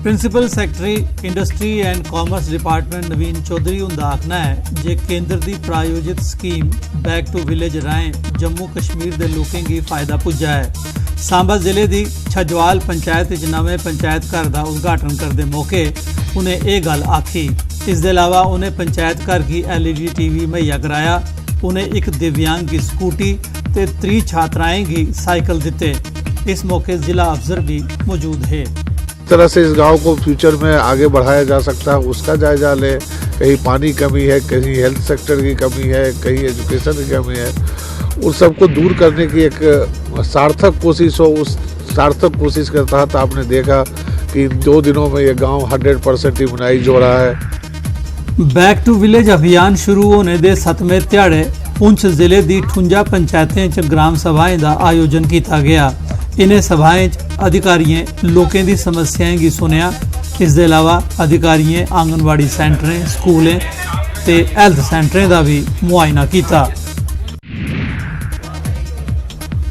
Principal secretary industry and commerce department Naveen Chaudhary उनका आखना है जे केंद्र की प्रायोजित स्कीम बैक टू विलेज राहें जम्मू कश्मीर के लोगों की फायदा पुजा है। सांबा जिले की छजवाल पंचायत नवे पंचायत घर का उद्घाटन करते मौके उन्हें यह गल आखी। इसके अलावा उन्हें पंचायत घर की LED TV मुहैया कराया। उन्हें एक दिव्यांग की स्कूटी ते 3 छात्राएं की साइकिल दिते। इस मौके जिला अफसर भी मौजूद है। तरह से इस गांव को फ्यूचर में आगे बढ़ाया जा सकता है उसका जायजा ले। कहीं पानी कमी है, कहीं हेल्थ सेक्टर की कमी है, कहीं एजुकेशन की कमी है, उन सबको दूर करने की एक सार्थक कोशिश हो। उस सार्थक कोशिश के तहत आपने देखा कि 2 दिनों में ये गांव 100% इम्यूनाइज हो रहा है। बैक टू विलेज अभियान शुरू होने के 7वें ध्याड़े पुंछ जिले की 58 पंचायतें च ग्राम सभाएं का आयोजन किया गया। इन्हें सभाएं अधिकारियों लोगों की समस्याएं की सुनिया। इसके अलावा अधिकारियों आंगनवाड़ी सेंटरें, स्कूलें ते हैल्थ सेंटरें का भी मुआयना किया।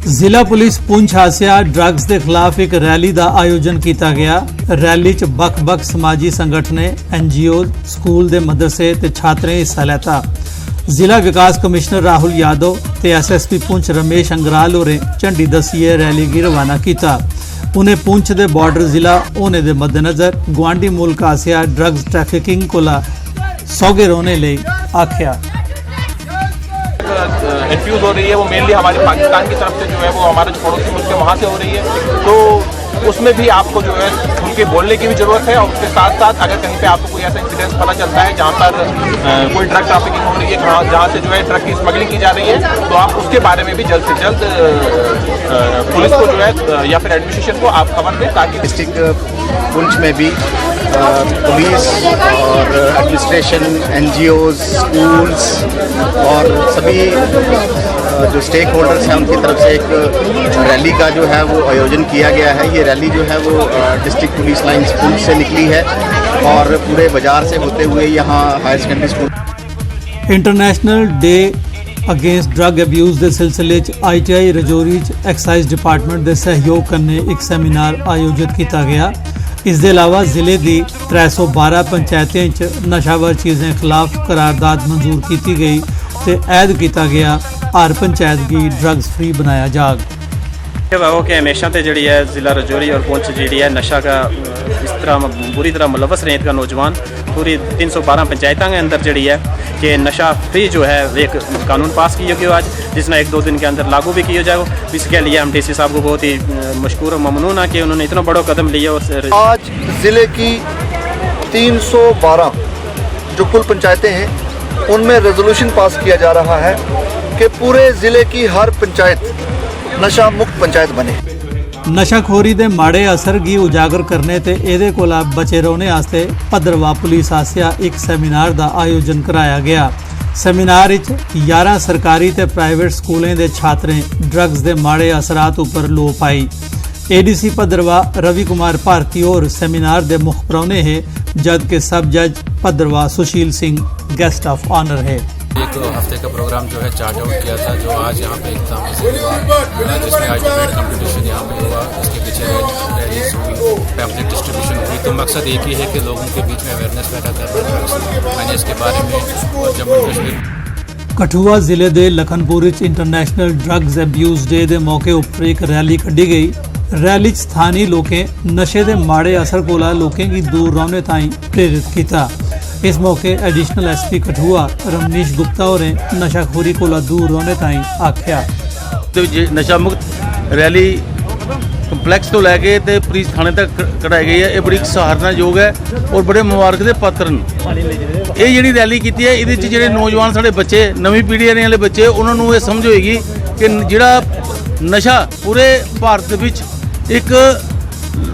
जिला पुलिस पुंछ आसिया ड्रग्स के खिलाफ एक रैली का आयोजन किया गया। रैली च बख-बख समाजी संगठने, NGO, स्कूल के मदरसे ते छात्रें हिस्सा लेता। जिला विकास कमिश्नर राहुल यादव ते SSP पुंछ रमेश अंगराल होरें झंडी दस्सिए रैली की रवाना किया। उन्हें पुंछ के बॉर्डर जिला होने के मद्देनजर गुआंढी मुल्क आसिया ड्रग्स ट्रैफिकिंग कोला सौगे रोने ले आख्या। इन्फ्यूज हो रही है वो मेनली हमारे पाकिस्तान की तरफ से जो है वो हमारे जो पड़ोसी मुल्क है वहाँ से हो रही है। तो उसमें भी आपको जो है उनके बोलने की भी ज़रूरत है। और उसके साथ साथ अगर कहीं पे आपको कोई ऐसा इंसिडेंस पता चलता है जहाँ पर कोई ड्रग ट्रैफिकिंग हो रही है, जहाँ से जो है ड्रग की स्मगलिंग की जा रही है, तो आप उसके बारे में भी जल्द से जल्द पुलिस को जो है या फिर एडमिनिस्ट्रेशन को आप खबर दें ताकि डिस्ट्रिक्ट पुंछ में भी पुलिस और एडमिनिस्ट्रेशन, NGOs, स्कूल्स और सभी जो स्टेक होल्डर्स हैं उनकी तरफ से एक रैली का जो है वो आयोजन किया गया है। ये रैली जो है वो डिस्ट्रिक्ट पुलिस लाइन्स पुंछ से निकली है और पूरे बाजार से होते हुए यहाँ higher secondary school. International day against drug abuse के सिलसिले ITI रजौरी एक्साइज डिपार्टमेंट के सहयोग करने एक सेमीनार आयोजित किया गया। इसके अलावा जिले की 312 पंचायतें च नशावर चीज़ें खिलाफ करारदाद मंजूर की गई तो ऐद किया गया हर पंचायत की ड्रग्स फ्री बनाया जाग। वो कि हमेशा तो जी है ज़िला रजौरी और पुंछ जी है नशा का इस तरह बुरी तरह मुलवस रेत का नौजवान पूरी 312 पंचायतों के अंदर जी है कि नशा फ्री जो है एक कानून पास किया गया आज, जिसने 1-2 दिन के अंदर लागू भी किया जाएगा। इसके लिए हम DC साहब को बहुत ही मशकूर और ममनून है कि उन्होंने इतना बड़ा कदम लिया। और आज ज़िले की 312 जो कुल पंचायतें हैं उनमें रेजोल्यूशन पास किया जा रहा है कि पूरे ज़िले की हर पंचायत नशा मुक्त पंचायत बने। नशाखोरी के माड़े असर की उजागर करने ते एदे कोला बचे रहने वास्ते भद्रवाह पुलिस आसिया एक सेमीनार का आयोजन कराया गया। सेमीनार 11 सरकारी ते प्राइवेट स्कूलों के छात्रें ड्रग्स के माड़े असरात उपर लो पाई। ADC भद्रवाह रवि कुमार भारती और सेमीनार के मुख परौने है, जबकि सब जज Bhaderwah Sushil Singh guest of honour है। एक हफ्ते का प्रोग्राम जो है चार्ट आउट किया था जो आज यहाँ पे एग्जाम जिसमें आज डिबेट कंपटीशन यहाँ पे हुआ। इसके पीछे रैलीज हुई, पैम्पलेट डिस्ट्रीब्यूशन हुई। तो मकसद एक ही है कि लोगों के बीच में अवेयरनेस पैदा करना मैंने इसके बारे में। और जम्मू कश्मीर कठुआ जिले के Lakhanpur international drugs abuse day के मौके पर एक रैली कढ़ी गई। रैली स्थानीय लोगों नशे के माड़े असर कोला लोगों की दूर रहने ताईं प्रेरित किया। इस मौके एडिशनल SP कठुआ रमनीश गुप्ता और नशाखोरी कोला दूर रहने ताईं आख्या। तो नशा मुक्त रैली कंपलैक्स तो लैके तो पुलिस थाने तक कढ़ाई गई है। ये बड़ी सराहनायोग है और बड़े मुबारक के पात्र हैं। ये जी रैली की है ये जो नौजवान साढ़े बच्चे नवी पीढ़ी आने वाले बच्चे उन्होंने ये समझ होएगी कि जोड़ा नशा पूरे भारत विच एक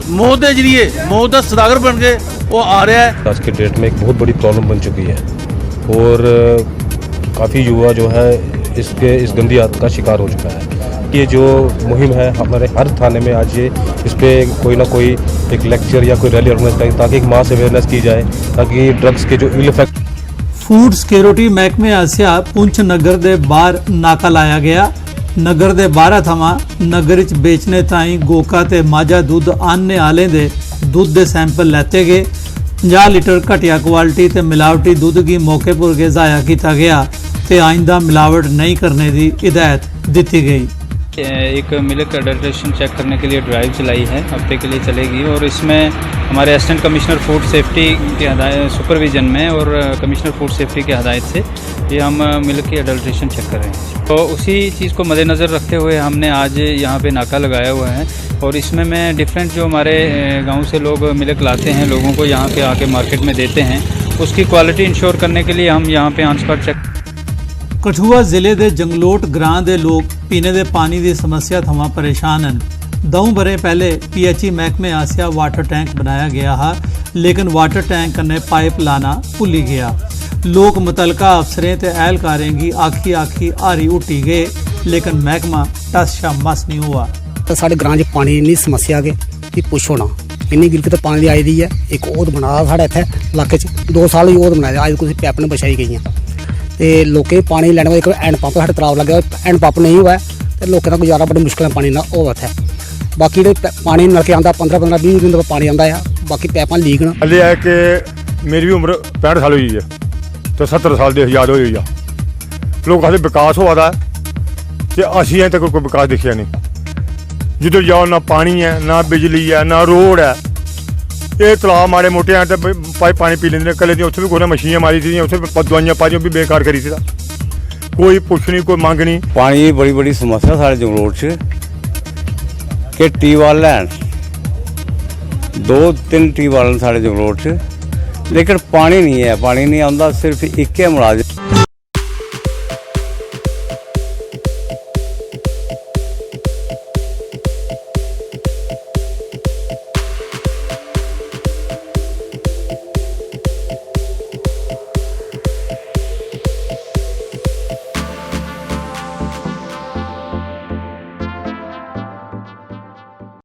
मौत के जरिए मौत का सदागर बन के वो आ रहा है। आज के डेट में एक बहुत बड़ी प्रॉब्लम बन चुकी है और काफ़ी युवा जो है इस गंदी आदत का शिकार हो चुका है। ये जो मुहिम है हमारे हर थाने में आज ये इस पर कोई ना कोई एक लेक्चर या कोई रैली ऑर्गेनाइज करें ताकि एक मास अवेयरनेस की जाए ताकि ड्रग्स के जो इल इफेक्ट। फूड सिक्योरिटी महकमे आसिया पुंछ नगर के बाहर नाका लाया गया। नगर के 12 थमां नगर च बेचने ताईं गोका ते माझा दुध आनने आले दे ਦੁੱਧ ਦੇ ਸੈਂਪਲ ਲੈਤੇ ਗਏ। 50 ਲੀਟਰ ਘਟੀਆ ਕੁਆਲਿਟੀ ਤੇ ਮਿਲਾਵਟੀ ਦੁੱਧ की मौके पर ज़ाया किया गया ते आइंदा मिलावट नहीं करने की हिदायत दी गई। एक मिल्क एडल्ट्रेशन चेक करने के लिए ड्राइव चलाई है, हफ्ते के लिए चलेगी और इसमें हमारे असिस्टेंट कमिश्नर फूड सेफ्टी के सुपरविजन में और कमिश्नर फूड सेफ्टी के हदायत से ये हम मिल्क की एडल्ट्रेशन चेक कर रहे हैं। तो उसी चीज़ को मद्देनज़र रखते हुए हमने आज यहाँ पे नाका लगाया हुआ है और इसमें मैं डिफरेंट जो हमारे गांव से लोग मिल्क लाते हैं, लोगों को यहाँ पे आके मार्केट में देते हैं, उसकी क्वालिटी इंश्योर करने के लिए हम यहाँ पे ऑन स्पॉट चेक। कठुआ जिले के जंगलोट ग्रां के लोग पीने के पानी की समस्या थमां परेशान हैं। 2 बरे पहले PHE महकमे आसिया वाटर टैंक बनाया गया है, लेकिन वाटर टैंक कन्ने पाइप लाना भुली गया। लोग मुतलका अफसरें ते एहलकारें की आखी आखी हारी उठी गए, लेकिन महकमा टस शा मस नहीं हुआ। साढ़े ग्रां च पानी इन्नी समस्या है कि पुछो ना, इन्नी गिलक तो पानी आई दी है। एक ओद बना साढ़े इत्थे इलाके 2 साल ही ओद बनाया, अज कुछ पैप ने बछाई गई हैं तो लोकें पानी लैने एक हैंड पंप साढ़े तलाब लगे, हैंड पंप नहीं हुआ तो लोगों का गुजारा बड़ी मुश्किल पानी ना हो है। बाकी जो पानी नलके आता 15-20 दिन पानी आता है, बाकी पैपां लीक न। हले है कि मेरी भी उम्र 65 साल हुई है तो 70 साल की आजाद हुई है। लोग कहते विकास हुआ था तो असी अजें तक कोई विकास दिखा नहीं। जिधर जाओ ना पानी है, ना बिजली है, ना रोड है। ये तलाब माड़े मोटे हैं तो पाइप पानी पी लेंगे। कल उत्थे भी कोई मशीनियां मारी थी, उत्थे दवाइयां पाई भी बेकार करी थी। कोई पुछ नहीं, कोई मंग नहीं। पानी की बड़ी बड़ी समस्या साढ़े जंगलोट च कि ट्यूबवैल लैन 2-3 ट्यूबवैल साढ़े जंगलोट च, लेकिन पानी नहीं है। पानी नहीं आता, सिर्फ एक मुलाजिम